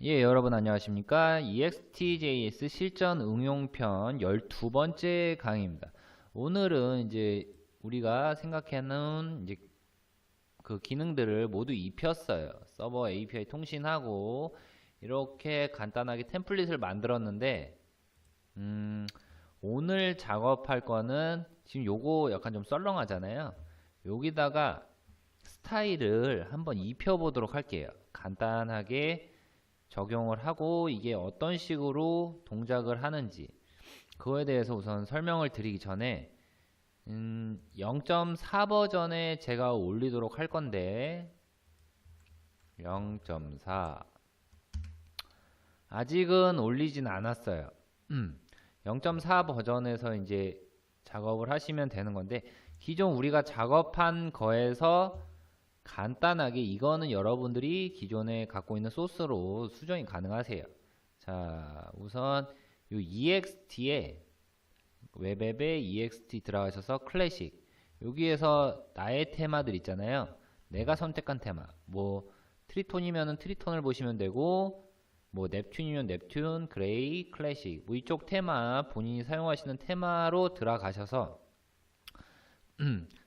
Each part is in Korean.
예, 여러분 안녕하십니까? EXTJS 실전 응용편 12번째 강의입니다. 오늘은 이제 우리가 생각하는 이제 그 기능들을 모두 입혔어요. 서버 API 통신하고 이렇게 간단하게 템플릿을 만들었는데 오늘 작업할 거는 지금 요거 약간 좀 썰렁하잖아요. 여기다가 스타일을 한번 입혀 보도록 할게요. 간단하게 적용을 하고 이게 어떤 식으로 동작을 하는지 그거에 대해서 우선 설명을 드리기 전에 0.4 버전에 제가 올리도록 할 건데 0.4 아직은 올리진 않았어요. 0.4 버전에서 이제 작업을 하시면 되는 건데 기존 우리가 작업한 거에서 간단하게 이거는 여러분들이 기존에 갖고 있는 소스로 수정이 가능하세요. 자, 우선 요 EXT에 웹앱에 EXT 들어가셔서 클래식 여기에서 나의 테마들 있잖아요. 내가 선택한 테마 뭐 트리톤이면은 트리톤을 보시면 되고 뭐 넵튠이면 넵튠, 그레이, 클래식 뭐 이쪽 테마 본인이 사용하시는 테마로 들어가셔서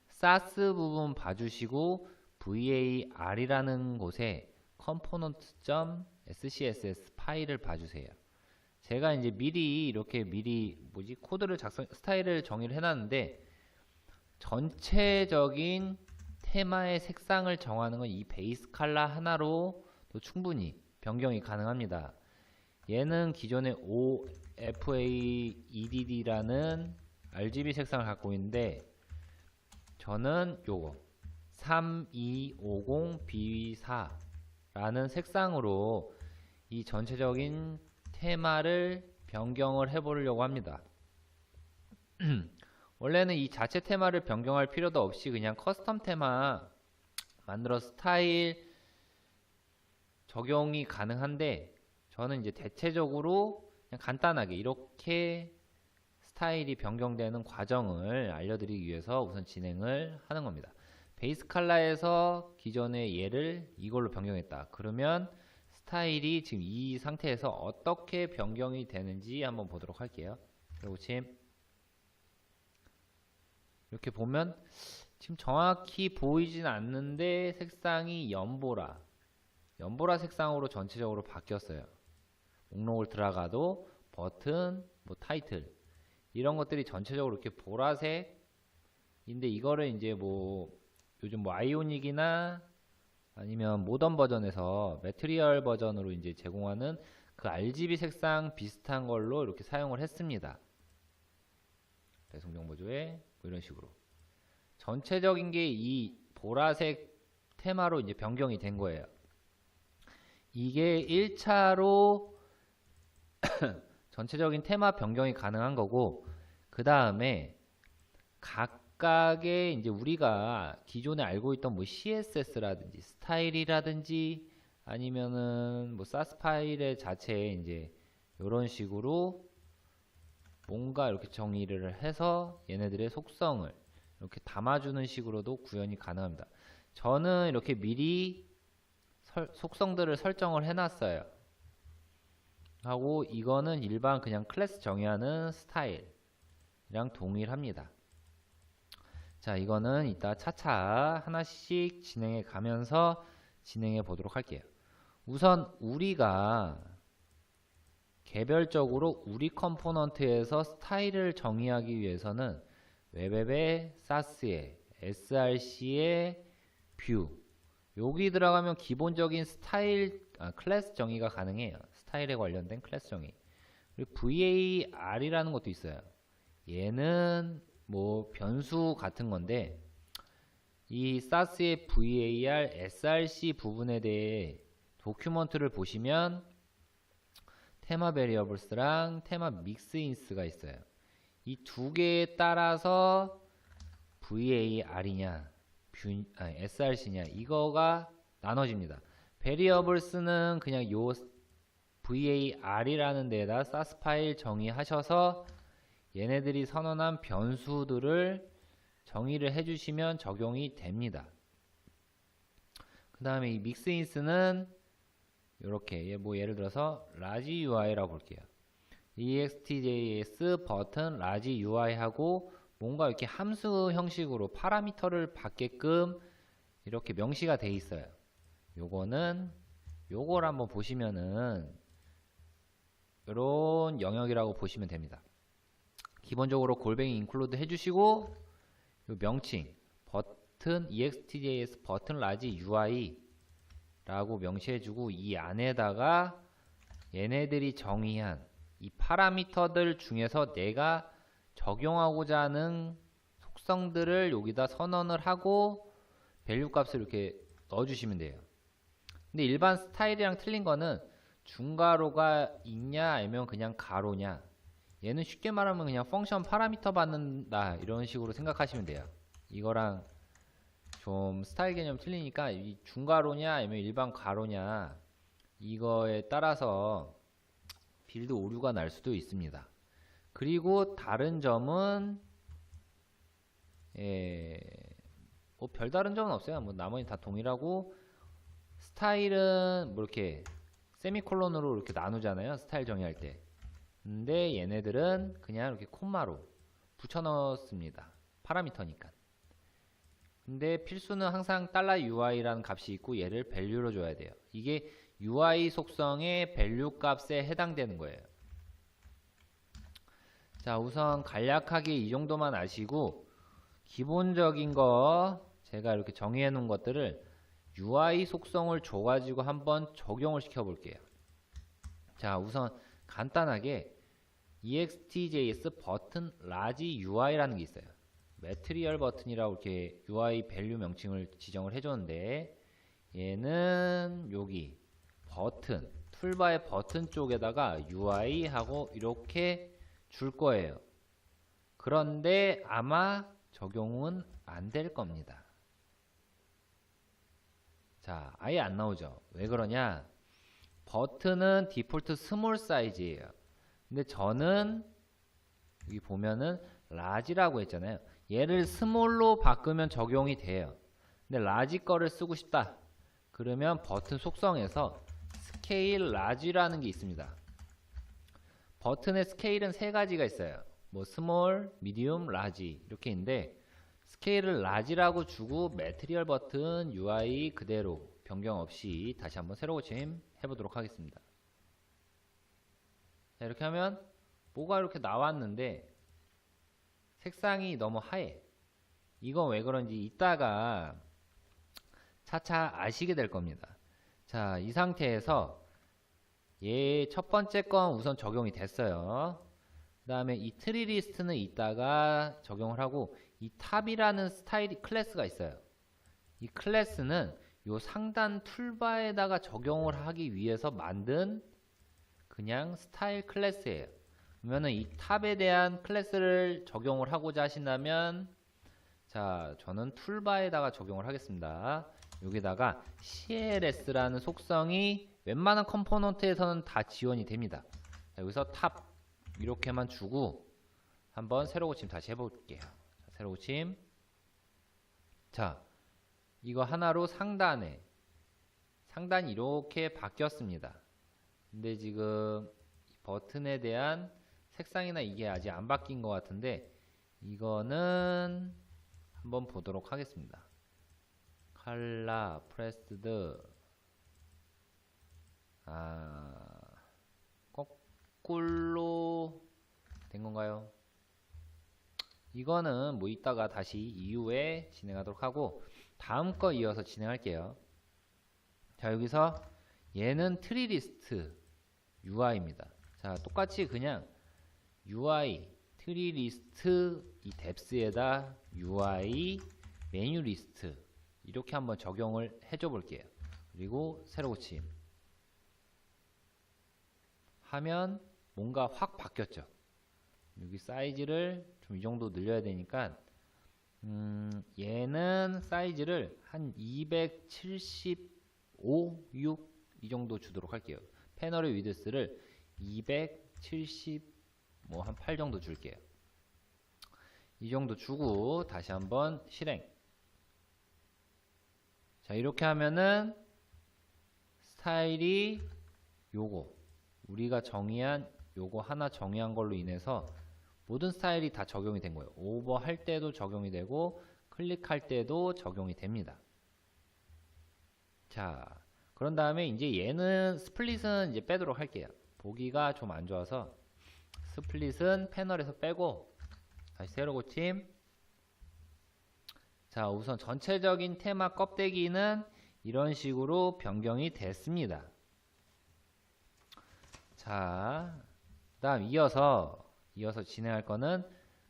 사스 부분 봐주시고 var이라는 곳에 component.scss 파일을 봐주세요. 제가 이제 미리 코드를 스타일을 정의를 해놨는데 전체적인 테마의 색상을 정하는 건 이 베이스 컬러 하나로도 충분히 변경이 가능합니다. 얘는 기존의 OFAEDD라는 RGB 색상을 갖고 있는데 저는 요거 3250B4라는 색상으로 이 전체적인 테마를 변경을 해보려고 합니다. 원래는 이 자체 테마를 변경할 필요도 없이 그냥 커스텀 테마 만들어 스타일 적용이 가능한데 저는 이제 대체적으로 그냥 간단하게 이렇게 스타일이 변경되는 과정을 알려드리기 위해서 우선 진행을 하는 겁니다. 베이스 컬러에서 기존의 얘를 이걸로 변경했다. 그러면 스타일이 지금 이 상태에서 어떻게 변경이 되는지 한번 보도록 할게요. 그리고 지금 이렇게 보면 지금 정확히 보이진 않는데 색상이 연보라 색상으로 전체적으로 바뀌었어요. 목록을 들어가도 버튼, 뭐 타이틀 이런 것들이 전체적으로 이렇게 보라색인데 이거를 이제 뭐 요즘 뭐 아이오닉이나 아니면 모던 버전에서 매트리얼 버전으로 이제 제공하는 그 RGB 색상 비슷한 걸로 이렇게 사용을 했습니다. 배송 정보조회 뭐 이런 식으로 전체적인 게 이 보라색 테마로 이제 변경이 된 거예요. 이게 1차로 전체적인 테마 변경이 가능한 거고 그 다음에 각각의 이제 우리가 기존에 알고 있던 뭐 CSS라든지 스타일이라든지 아니면은 뭐 사스 파일의 자체에 이제 이런 식으로 뭔가 이렇게 정의를 해서 얘네들의 속성을 이렇게 담아주는 식으로도 구현이 가능합니다. 저는 이렇게 미리 속성들을 설정을 해놨어요. 하고 이거는 일반 그냥 클래스 정의하는 스타일이랑 동일합니다. 자, 이거는 이따 차차 하나씩 진행해 가면서 진행해 보도록 할게요. 우선 우리가 개별적으로 우리 컴포넌트에서 스타일을 정의하기 위해서는 웹앱의 사스에 src의 뷰 여기 들어가면 기본적인 스타일 클래스 정의가 가능해요. 스타일에 관련된 클래스 정의. 그리고 var이라는 것도 있어요. 얘는 뭐 변수 같은 건데 이 사스의 var, src 부분에 대해 도큐먼트를 보시면 테마 베리어블스랑 테마 믹스인스가 있어요. 이 두 개에 따라서 var이냐 src냐 이거가 나눠집니다. 베리어블스는 그냥 요 var이라는 데에다 사스 파일 정의하셔서 얘네들이 선언한 변수들을 정의를 해주시면 적용이 됩니다. 그 다음에 이 믹스인스는 이렇게 뭐 예를 들어서 라지 UI라고 볼게요. EXTJS 버튼 라지 UI 하고 뭔가 이렇게 함수 형식으로 파라미터를 받게끔 이렇게 명시가 돼 있어요. 요거는 요걸 한번 보시면은 이런 영역이라고 보시면 됩니다. 기본적으로 골뱅이 인클루드 해주시고 요 명칭 버튼 EXTJS 버튼 라지 UI 라고 명시해주고 이 안에다가 얘네들이 정의한 이 파라미터들 중에서 내가 적용하고자 하는 속성들을 여기다 선언을 하고 밸류 값을 이렇게 넣어주시면 돼요. 근데 일반 스타일이랑 틀린 거는 중괄호가 있냐 아니면 그냥 가로냐. 얘는 쉽게 말하면 그냥 펑션 파라미터 받는다 이런 식으로 생각하시면 돼요. 이거랑 좀 스타일 개념 틀리니까 이 중괄호냐 아니면 일반 괄호냐 이거에 따라서 빌드 오류가 날 수도 있습니다. 그리고 다른 점은 뭐 별다른 점은 없어요. 뭐 나머지 다 동일하고 스타일은 뭐 이렇게 세미콜론으로 이렇게 나누잖아요. 스타일 정의할 때. 근데 얘네들은 그냥 이렇게 콤마로 붙여 넣습니다. 파라미터니까. 근데 필수는 항상 $UI라는 값이 있고 얘를 밸류로 줘야 돼요. 이게 UI 속성의 밸류 값에 해당되는 거예요. 자, 우선 간략하게 이 정도만 아시고 기본적인 거 제가 이렇게 정의해 놓은 것들을 UI 속성을 줘가지고 한번 적용을 시켜 볼게요. 자, 우선 간단하게 EXTJS 버튼 라지 UI라는 게 있어요. 매트리얼 버튼이라고 이렇게 UI 밸류 명칭을 지정을 해줬는데 얘는 여기 버튼 툴바의 버튼 쪽에다가 UI 하고 이렇게 줄 거예요. 그런데 아마 적용은 안 될 겁니다. 자, 아예 안 나오죠. 왜 그러냐? 버튼은 디폴트 스몰 사이즈예요. 근데 저는 여기 보면은 라지라고 했잖아요. 얘를 스몰로 바꾸면 적용이 돼요. 근데 라지 거를 쓰고 싶다. 그러면 버튼 속성에서 스케일 라지라는 게 있습니다. 버튼의 스케일은 세 가지가 있어요. 뭐 스몰, 미디움, 라지 이렇게 있는데 스케일을 라지라고 주고 매트리얼 버튼 UI 그대로 변경 없이 다시 한번 새로 고침 해보도록 하겠습니다. 자, 이렇게 하면 뭐가 이렇게 나왔는데 색상이 너무 하얘. 이건 왜 그런지 이따가 차차 아시게 될 겁니다. 자, 이 상태에서 얘 첫 번째 건 우선 적용이 됐어요. 그 다음에 이 트리 리스트는 이따가 적용을 하고 이 탑이라는 스타일 클래스가 있어요. 이 클래스는 요 상단 툴바에다가 적용을 하기 위해서 만든 그냥 스타일 클래스예요. 그러면은 이 탑에 대한 클래스를 적용을 하고자 하신다면 자, 저는 툴바에다가 적용을 하겠습니다. 여기다가 CLS라는 속성이 웬만한 컴포넌트에서는 다 지원이 됩니다. 자, 여기서 탑 이렇게만 주고 한번 새로 고침 다시 해볼게요. 자, 새로 고침. 자, 이거 하나로 상단이 이렇게 바뀌었습니다. 근데 지금 버튼에 대한 색상이나 이게 아직 안 바뀐 것 같은데 이거는 한번 보도록 하겠습니다. 칼라 프레스드 거꾸로 된 건가요? 이거는 뭐 이따가 다시 이후에 진행하도록 하고 다음 거 이어서 진행할게요. 자, 여기서 얘는 트리 리스트 UI입니다. 자, 똑같이 그냥 UI 트리 리스트 이 뎁스에다 UI 메뉴 리스트 이렇게 한번 적용을 해줘 볼게요. 그리고 새로 고침 하면 뭔가 확 바뀌었죠. 여기 사이즈를 좀 이 정도 늘려야 되니까 얘는 사이즈를 한 275, 6 이 정도 주도록 할게요. 패널의 위드스를 270 뭐 한 8 정도 줄게요. 이 정도 주고 다시 한번 실행. 자, 이렇게 하면은 스타일이 요거 우리가 정의한 요거 하나 정의한 걸로 인해서 모든 스타일이 다 적용이 된 거예요. 오버 할 때도 적용이 되고 클릭할 때도 적용이 됩니다. 자, 그런 다음에 이제 얘는 스플릿은 이제 빼도록 할게요. 보기가 좀 안 좋아서 스플릿은 패널에서 빼고 다시 새로 고침. 자, 우선 전체적인 테마 껍데기는 이런 식으로 변경이 됐습니다. 자, 다음 이어서 진행할 거는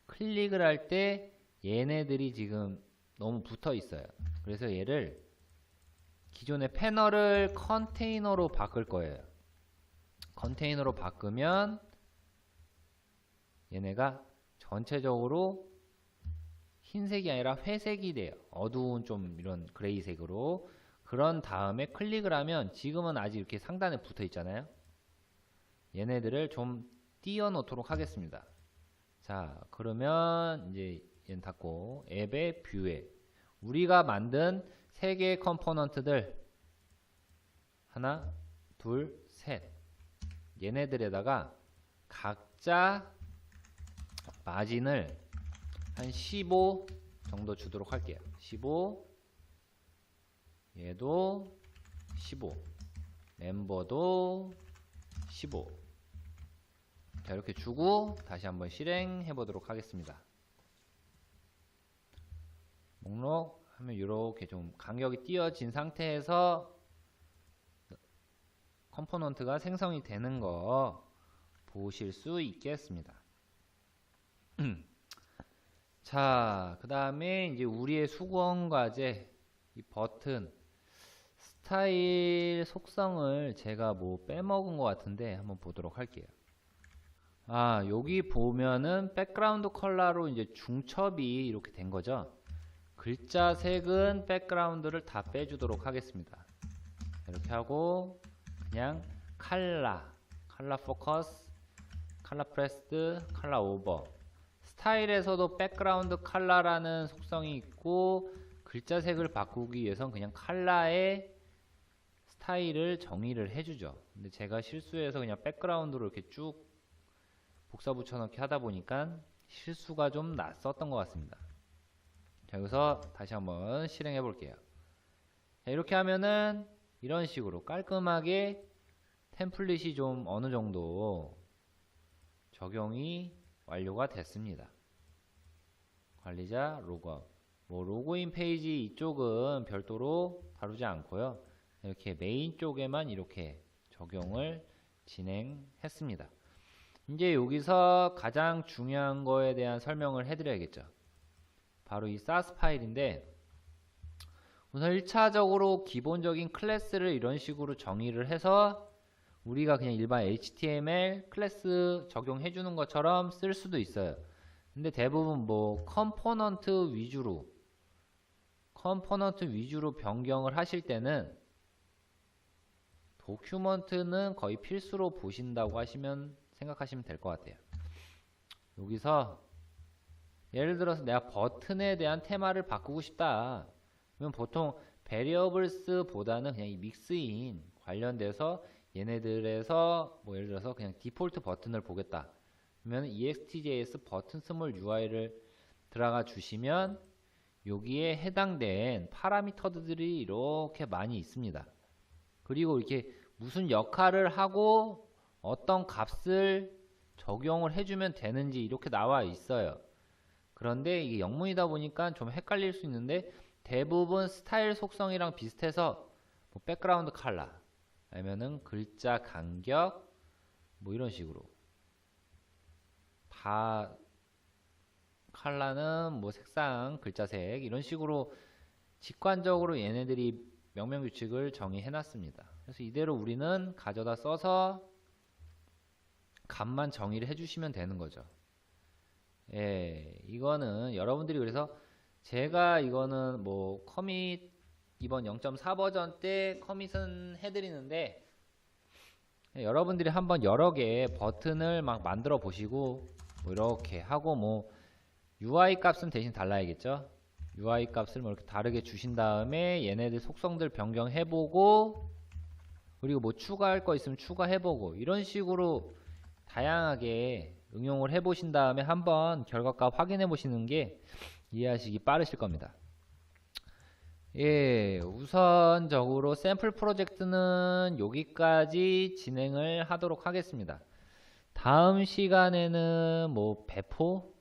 클릭을 할 때 얘네들이 지금 너무 붙어 있어요. 그래서 얘를 기존의 패널을 컨테이너로 바꿀 거예요. 컨테이너로 바꾸면 얘네가 전체적으로 흰색이 아니라 회색이 돼요. 어두운 좀 이런 그레이색으로. 그런 다음에 클릭을 하면 지금은 아직 이렇게 상단에 붙어 있잖아요. 얘네들을 좀 띄워 놓도록 하겠습니다. 자, 그러면 이제 얘는 닫고 앱의 뷰에 우리가 만든 3개의 컴포넌트들 하나, 둘, 셋 얘네들에다가 각자 마진을 한 15 정도 주도록 할게요. 15 얘도 15 멤버도 15 자, 이렇게 주고 다시 한번 실행해 보도록 하겠습니다. 목록 하면 이렇게 좀 간격이 띄어진 상태에서 컴포넌트가 생성이 되는 거 보실 수 있겠습니다. 자, 그 다음에 이제 우리의 수건 과제 이 버튼 스타일 속성을 제가 뭐 빼먹은 것 같은데 한번 보도록 할게요. 아, 여기 보면은 백그라운드 컬러로 이제 중첩이 이렇게 된 거죠. 글자 색은 백그라운드를 다 빼주도록 하겠습니다. 이렇게 하고 그냥 칼라 포커스, 칼라 프레스드, 칼라 오버. 스타일에서도 백그라운드 칼라라는 속성이 있고 글자 색을 바꾸기 위해선 그냥 칼라의 스타일을 정의를 해주죠. 근데 제가 실수해서 그냥 백그라운드로 이렇게 쭉 복사 붙여넣기 하다 보니까 실수가 좀 났었던 것 같습니다. 자, 여기서 다시 한번 실행해 볼게요. 자, 이렇게 하면은 이런 식으로 깔끔하게 템플릿이 좀 어느 정도 적용이 완료가 됐습니다. 관리자 로그아웃. 뭐 로그인 페이지 이쪽은 별도로 다루지 않고요. 이렇게 메인 쪽에만 이렇게 적용을 진행했습니다. 이제 여기서 가장 중요한 거에 대한 설명을 해드려야겠죠. 바로 이 사스 파일인데 우선 1차적으로 기본적인 클래스를 이런 식으로 정의를 해서 우리가 그냥 일반 HTML 클래스 적용해 주는 것처럼 쓸 수도 있어요. 근데 대부분 뭐 컴포넌트 위주로 변경을 하실 때는 도큐먼트는 거의 필수로 보신다고 생각하시면 될 것 같아요. 여기서 예를 들어서 내가 버튼에 대한 테마를 바꾸고 싶다. 그러면 보통 베리어블스 보다는 그냥 이 믹스인 관련돼서 얘네들에서 뭐 예를 들어서 그냥 디폴트 버튼을 보겠다. 그러면 EXTJS 버튼 스몰 UI를 들어가 주시면 여기에 해당된 파라미터들이 이렇게 많이 있습니다. 그리고 이렇게 무슨 역할을 하고 어떤 값을 적용을 해주면 되는지 이렇게 나와 있어요. 그런데 이게 영문이다 보니까 좀 헷갈릴 수 있는데 대부분 스타일 속성이랑 비슷해서 뭐 백그라운드 컬러 아니면은 글자 간격 뭐 이런 식으로 다 컬러는 뭐 색상 글자색 이런 식으로 직관적으로 얘네들이 명명규칙을 정의해 놨습니다. 그래서 이대로 우리는 가져다 써서 값만 정의를 해주시면 되는 거죠. 예, 이거는 여러분들이 그래서 제가 이거는 뭐 커밋 이번 0.4 버전 때 커밋은 해드리는데 여러분들이 한번 여러 개의 버튼을 막 만들어 보시고 뭐 이렇게 하고 뭐 UI 값은 대신 달라야겠죠. UI 값을 뭐 이렇게 다르게 주신 다음에 얘네들 속성들 변경해보고 그리고 뭐 추가할 거 있으면 추가해보고 이런 식으로 다양하게 응용을 해보신 다음에 한번 결과값 확인해 보시는 게 이해하시기 빠르실 겁니다. 예, 우선적으로 샘플 프로젝트는 여기까지 진행을 하도록 하겠습니다. 다음 시간에는 뭐 배포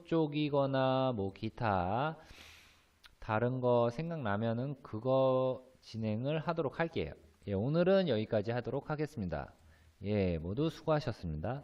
쪽이거나 뭐 기타 다른 거 생각나면은 그거 진행을 하도록 할게요. 예, 오늘은 여기까지 하도록 하겠습니다. 예, 모두 수고하셨습니다.